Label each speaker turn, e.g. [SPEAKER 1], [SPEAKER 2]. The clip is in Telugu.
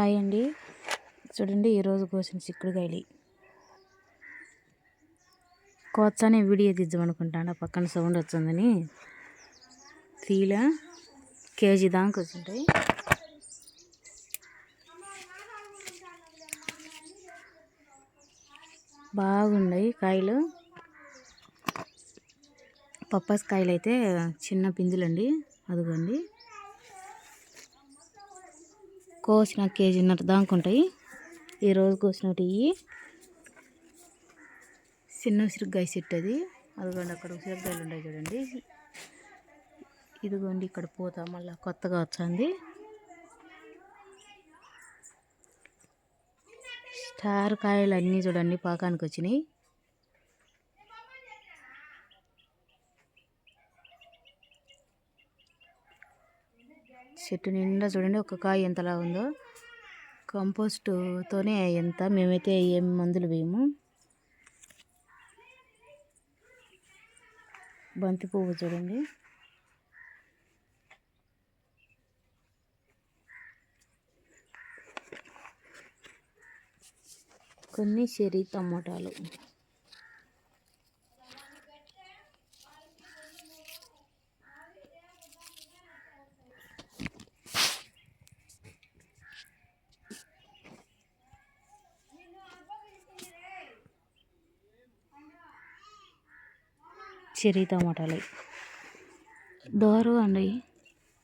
[SPEAKER 1] హాయ్ అండి. చూడండి ఈరోజు కోసిన చిక్కుడుకాయలు కోతనే వీడియో తీద్దామనుకుంటాను. పక్కన సౌండ్ వచ్చిందని తీలా కేజీ దాకా వచ్చింటాయి. బాగున్నాయి కాయలు. పప్పాస్ కాయలు అయితే చిన్న పిందులండి. అదిగోండి కోసిన కేజీన్నర దాకా ఉంటాయి. ఈరోజు కోసినట్టు చిన్న ఉసిరికాయ చెట్టు అది. అదిగోండి అక్కడ ఉసిరికాయలు ఉన్నాయి చూడండి. ఇదిగోండి ఇక్కడ పూత మళ్ళీ కొత్తగా వచ్చింది. స్టార్ కాయలు అన్నీ చూడండి పాకానికి వచ్చినాయి. చెట్టు నిండా చూడండి ఒక కాయ ఎంతలా ఉందో. కంపోస్ట్తోనే ఎంత, మేమైతే ఏం మందులు వేయము. బంతి పువ్వు చూడండి. కొన్ని చెర్రీ టమోటాలు. చెర్రీ టమాటాలు దోరగా ఉన్నాయి.